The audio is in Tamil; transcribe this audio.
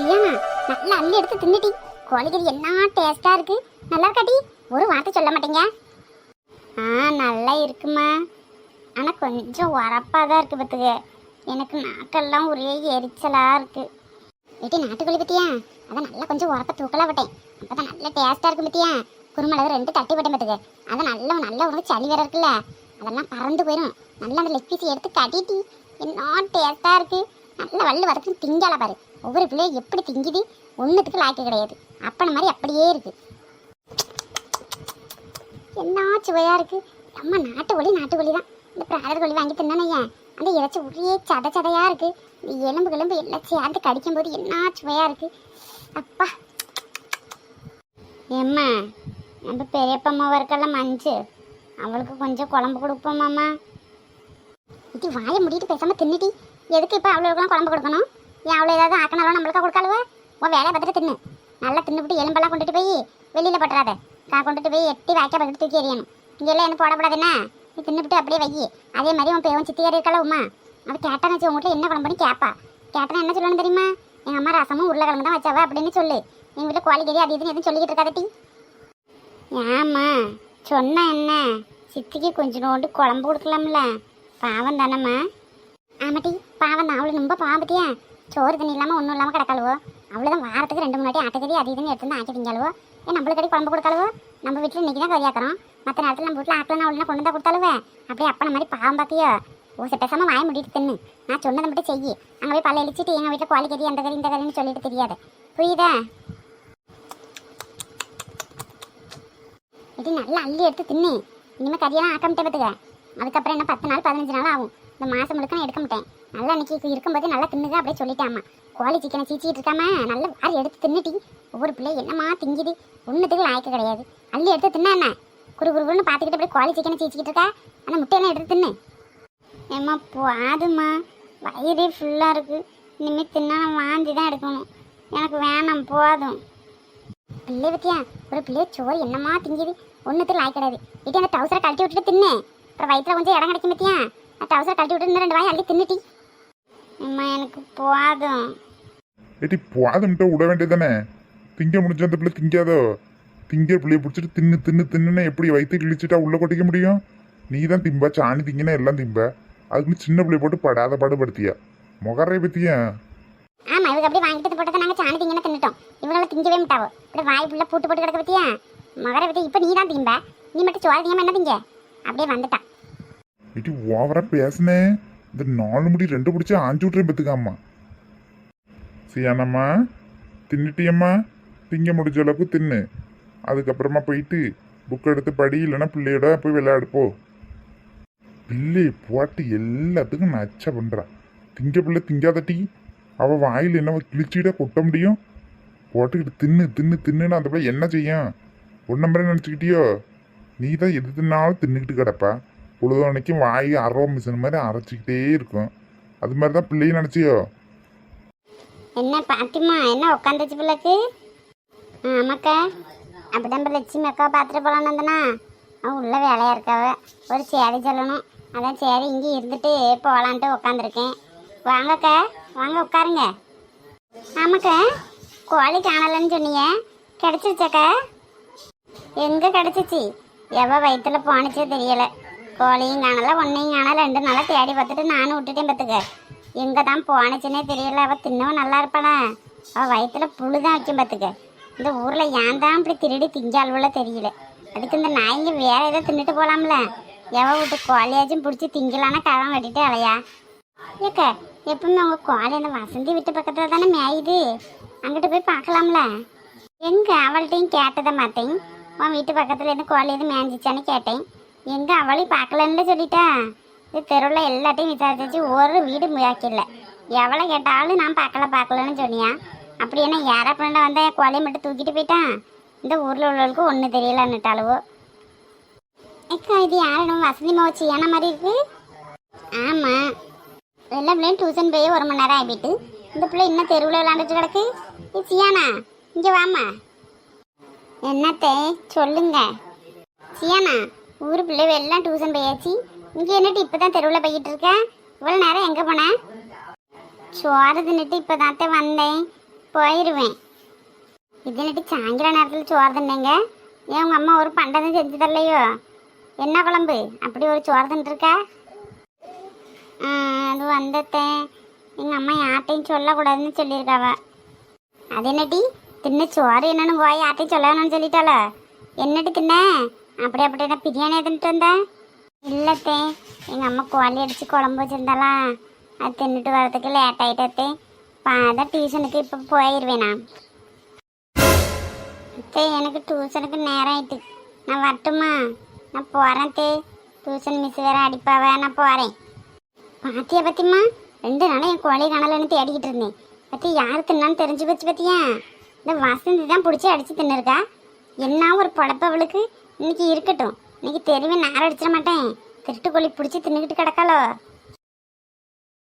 சியானா நல்லா அள்ளி எடுத்து தின்னுட்டி. கோழிக்கறி என்ன டேஸ்டா இருக்கு. நல்லா இருக்காட்டி? ஒரு வார்த்தை சொல்ல மாட்டீங்க. நல்லா இருக்குமா. ஆனா கொஞ்சம் உரப்பா தான் இருக்கு பத்துக்க. எனக்கு நாக்கெல்லாம் ஒரே எரிச்சலா இருக்கு. வீட்டு நாட்டுக்கோழி பத்தியா அதான் நல்லா கொஞ்சம் உரப்ப தூக்கலா விட்டேன். அப்பதான் நல்லா டேஸ்டா இருக்கு பத்தியா. குருமிளகு 2 தட்டி விட்டேன் பத்துக்க. அது நல்ல உனக்கு சளி வேற இருக்குல்ல, அதெல்லாம் பறந்து போயிடும். நல்லா அந்த லெக் பீஸ் எடுத்து கட்டிட்டி. என்ன டேஸ்டா இருக்கு. நல்லா வள்ளு வதக்கு திங்கால பாரு. ஒவ்வொரு பிள்ளையும் எப்படி திங்குது, ஒன்றுத்துக்கு லாய்க்கு கிடையாது. அப்பன மாதிரி அப்படியே இருக்கு. என்ன சுவையா இருக்கு. நம்ம நாட்டுக்கோழி தான். இந்த பிராய்லர் கோழி வாங்கி தின்னானே அந்த இறைச்சி ஒரே சதையா இருக்கு. இந்த எலும்பு எல்லாம் சேர்ந்து கடிக்கும் போது என்ன சுவையா இருக்கு. அப்பா ஏம்மா, நம்ம பெரியப்பம்மா இருக்கெல்லாம் மஞ்சு, அவளுக்கு கொஞ்சம் குழம்பு கொடுப்போமாம்மா. இது வாயை முடிட்டு பேசாம தின்னுட்டி. எதுக்கு இப்போ அவ்வளோக்கெல்லாம் குழம்பு கொடுக்கணும்? ஏன் அவ்வளோ ஏதாவது ஆக்கினாலும் நம்மளுக்கா கொடுக்காளுவ? உன் வேலையை பார்த்துட்டு தின்னு. நல்லா தின்னுபிட்டு எலும்பெல்லாம் கொண்டுட்டு போய் வெளியில் பட்டுறாத. கொண்டுட்டு போய் எட்டி வாய்க்கா பக்கத்து தூக்கி எறியணும். இங்கெல்லாம் என்ன போடப்படாதுன்னா நீ தின்னுபிட்டு அப்படியே வை. அதே மாதிரி உன் பேவன் சித்தியார் இருக்காள உமா, அவள் கேட்டான்னு வச்சு உங்கள்கிட்ட என்ன குழம்புன்னு கேட்பா. கேட்டானா என்ன சொல்லணும் தெரியுமா? எங்கள் அம்மா ரசமும் உருளைக்கிழங்கு தான் வச்சாவ அப்படின்னு சொல்லு. எங்கள் வீட்டில் கோழிக்கறி அது இதுன்னு எதுவும் சொல்லிக்கிட்டு இருக்காதட்டி. ஏம்மா சொன்னா என்ன? சித்திக்கு கொஞ்சோண்டு குழம்பு கொடுக்கலாம்ல, பாவம் தானம்மா. ஆமாட்டி பாவம் தான். அவளு ரொம்ப பாவம் பத்தியா. சோறு தண்ணி இல்லாமல் ஒன்றும் இல்லாமல் கிடக்காளுவோ. அவ்வளோதான் வாரத்துக்கு 2 3 வாட்டி ஆட்டுக்கறி அது இதுன்னு எடுத்து ஆக்கி திங்காளுவோ. ஏன் நம்மளுக்கு கறி குழம்பு கொடுக்காளுவோ? நம்ம வீட்டில் இன்றைக்கி தான் கறியாக்குறோம். மற்ற நேரத்தில் நம்ம வீட்டில் ஆக்கலாம் அவளுனா கொண்டு தான் கொடுத்தாலுவே. அப்படியே அப்பன மாதிரி பாவம் பார்த்தியோ. ஓசை பேசாமல் வாய முடிட்டு தின்னு. நான் சொன்னதை மட்டும் செய்யி. அங்கே போய் பல்ல இழிச்சிட்டு எங்கள் வீட்டில் கோழிக்கறி அந்த கறி இந்த கறின்னு சொல்லிட்டு தெரியாது. புரியுதா? இது நல்லா அள்ளி எடுத்து தின்னு. இனிமேல் கறியெல்லாம் ஆக்கமிட்டே பார்த்துக்க. அதுக்கப்புறம் என்ன 10 நாள் 15 நாள் ஆகும். இந்த மாதம் முழுக்க நான் எடுக்க மாட்டேன். நல்லா இன்னைக்கு இருக்கும்போது நல்லா தின்னுங்க அப்படியே சொல்லிட்டாமா. கோழி சிக்கனை சீச்சிட்டு இருக்காம நல்லா வாரி எடுத்து தின்னுட்டி. ஒவ்வொரு பிள்ளை என்னமா திங்குது, ஒன்றுத்துக்கு லாய்க்கு கிடையாது. அள்ளி எடுத்து தின்னா என்ன குறுகுறுன்னு பார்த்துக்கிட்டு அப்படியே கோழி சிக்கனை சீச்சிக்கிட்டு இருக்கா. ஆனால் முட்டையெல்லாம் எடுத்து தின்னு. ஏம்மா போதும்மா, வயிறே ஃபுல்லாக இருக்குது. இனிமேல் தின்னா நான் வாந்தி தான் எடுக்கணும். எனக்கு வேணாம் போதும். பிள்ளை பற்றியா ஒரு பிள்ளைய சோறு என்னமா திங்குது, ஒன்றுத்துக்கு லாய்க்கு கிடையாது. இட்டி அந்த டவுசரை கழட்டி விட்டுட்டு தின்னு. அப்புறம் வயிற்றுல கொஞ்சம் இடம் கிடைக்கும் பற்றியா. டவுசரை கழட்டி விட்டு இன்னும் 2 வாய் அள்ளி தின்னுட்டி. அம்மா எனக்கு போதும். ஏட்டி போதும்ட்ட விட வேண்டியதானே. திங்க முடிஞ்ச அந்த பிள்ளை திங்காதோ. திங்க பிள்ளைய பிடிச்சிட்டு தின்னு தின்னு தின்னுன்னா எப்படி வயிற்று கிழிச்சிட்டா உள்ள கொட்டிக்க முடியும்? நீ தான் திம்பா, சாணி திங்கினா எல்லாம் திம்ப. அதுக்குன்னு சின்ன பிள்ளைய போட்டு படாத பாடுபடுத்தியா முகரை பத்தியா? ஆமா, இவங்க அப்படியே வாங்கிட்டு போட்டதை நாங்கள் சாணி திங்கன்னு தின்னுட்டோம். இவங்களால திங்கவே மாட்டாவோ. அப்படியே வாய் ஃபுல்லாக பூட்டு போட்டு கிடக்க பத்தியா மகரை பத்தி. இப்போ நீ தான் திம்ப. நீ மட்டும் சோறு திங்காம என்ன திங்க? அப்படியே வந்துட்டான். ஏட்டி ஓவரா பேசுனேன். இந்த 4 முடி 2 பிடிச்சி ஆஞ்சு விட்றேன் பத்துக்காம்மா. சியானம்மா தின்னுட்டியம்மா. திங்க முடிஞ்ச அளவுக்கு தின்னு. அதுக்கப்புறமா போயிட்டு புக் எடுத்து படி, இல்லைன்னா பிள்ளையோட போய் விளையாடுப்போ. பிள்ளை போட்டு எல்லாத்துக்கும் நச்ச பண்ணுறான். திங்க பிள்ளை திங்காதட்டி. அவள் வாயில் என்ன கிழிச்சிட கொட்ட முடியும்? போட்டுக்கிட்டு தின்னு தின்னு தின்னுன்னு அந்த பிள்ளை என்ன செய்யும்? ஒன்னம்பரை நினச்சிக்கிட்டியோ? நீ தான் எது தின்னாலும் தின்னுக்கிட்டு கிடப்பா. பொழுதுனைக்கும் வாய் அரவ மிஷின் மாதிரி அரைச்சிக்கிட்டே இருக்கும். அது மாதிரி தான் பிள்ளையும் நினச்சியோ? என்ன பாத்திமா என்ன உட்காந்துச்சு பிள்ளைக்கு? ஆமாக்கா, அப்படிதான் இப்போ லட்சுமி அக்காவை பார்த்துட்டு போகலான்னு வந்தனா. அவன் உள்ள வேலையாக இருக்காவ. ஒரு சேரி சொல்லணும். அதான் சரி இங்கே இருந்துட்டு போகலான்ட்டு உட்காந்துருக்கேன். வாங்கக்கா வாங்க உட்காருங்க. ஆமாக்கா, கோழி காணலன்னு சொன்னீங்க, கிடச்சிருச்சாக்கா? எங்கே கிடச்சிச்சு? எவ வயிற்றுல போனுச்சே தெரியலை. கோழியும் காணலை, ஒன்றையும் காணலை. 2 நாளாக தேடி பார்த்துட்டு நானும் விட்டுட்டேன் பார்த்துக்க. எங்கே தான் போனுச்சுன்னே தெரியல. அவள் தின்னவும் நல்லா இருப்பாளா? அவள் வயிற்றுல புழு தான் வைக்கும் பார்த்துக்க. இந்த ஊரில் ஏன் தான் இப்படி திருடி திங்காளுவல தெரியல. அதுக்கு இந்த நாய்ங்க வேற ஏதோ தின்னுட்டு போகலாம்ல. எவ விட்டு கோழியாச்சும் பிடிச்சி திங்கலான்னா கழகம் கட்டிட்டு அலையா? ஏக்கா எப்பவுமே உங்கள் கோழி அந்த வசந்தி வீட்டு பக்கத்தில் தானே மேயுது. அங்கிட்டு போய் பார்க்கலாம்ல. எங்கே அவள்கிட்டையும் கேட்டதை மாட்டேன். உன் வீட்டு பக்கத்தில் இருந்து கோழி எதுவும் மேய்ஞ்சிச்சான்னு கேட்டேன். எங்கே அவளையும் பார்க்கலன்னு சொல்லிட்டா. இது தெருவில் எல்லாத்தையும் விசாரிச்சு ஒரு வீடு முயற்சில்லை. எவ்வளோ கேட்டாலும் நான் பார்க்கலன்னு சொன்னியா. அப்படி என்ன யாரா பண்ண வந்தால் என் கோழியை மட்டும் தூக்கிட்டு போயிட்டான். இந்த ஊரில் உள்ளவளுக்கு ஒன்றும் தெரியலன்னுட்டாளுவோ. அக்கா இது யாரும் வசதி மோச்சு ஏன மாதிரி இருக்கு? ஆமாம், எல்லா பிள்ளையும் டியூஷன் போய் 1 மணி நேரம் ஆகிட்டு இந்த பிள்ளை இன்னும் தெருவில் விளாண்டுட்டு கிடக்கு. இது சியானா இங்கே வாமா. என்னத்தே சொல்லுங்க. சியானா ஊர் பிள்ளை எல்லாம் டியூஷன் போயாச்சு. இங்கே என்னட்டு இப்போ தான் தெருவில் போய்கிட்டு இருக்கேன். இவ்வளோ நேரம் எங்கே போனேன்? சோறு தின்னுட்டு இப்போ தாத்தே வந்தேன். போயிடுவேன். இதனட்டி சாயங்கால நேரத்தில் சோறு தின்னேங்க. ஏன் உங்கள் அம்மா ஒரு பண்டதும் செஞ்சு தரலையோ? என்ன குழம்பு அப்படி ஒரு சோறு தின்ட்டுருக்கா? அது வந்தத்தேன் எங்கள் அம்மா யார்ட்டையும் சொல்லக்கூடாதுன்னு சொல்லியிருக்காவ. அது என்னட்டி தின்ன சோறு என்னன்னு போய் யார்ட்டையும் சொல்லணும்னு சொல்லிட்டாளோ? என்னட்டி தின்ன? அப்படின்னா பிரியாணியை தின்ட்டு வந்தேன். இல்லத்தே, எங்கள் அம்மா கோழி அடித்து குழம்பு வச்சுருந்தாளா, அது தின்னுட்டு வரதுக்கு லேட் ஆகிட்டே. அதான் டியூஷனுக்கு இப்போ போயிடுவேண்ணா. தே எனக்கு டியூஷனுக்கு நேரம் ஆயிட்டு, நான் வரட்டுமா? நான் போகிறேன் தே. டியூஷன் மிஸ் வேறு அடிப்பாவ, நான் போகிறேன். பத்தியம்மா 2 நாளாக என் கோழி காணலன்னு தேடிக்கிட்டு இருந்தேன். பற்றி யார் தின்னான்னு தெரிஞ்சு வச்சு பற்றியா? இந்த வசந்தி தான் பிடிச்சி அடித்து தின்னுருக்கா. என்ன ஒரு பொழப்பு அவளுக்கு. இன்னைக்கு இருக்கட்டும், இன்னைக்கு தெருவே நேரம் அடிச்சிட மாட்டேன். திருட்டு கோழி பிடிச்சி தின்னுக்கிட்டு கிடக்காளோ.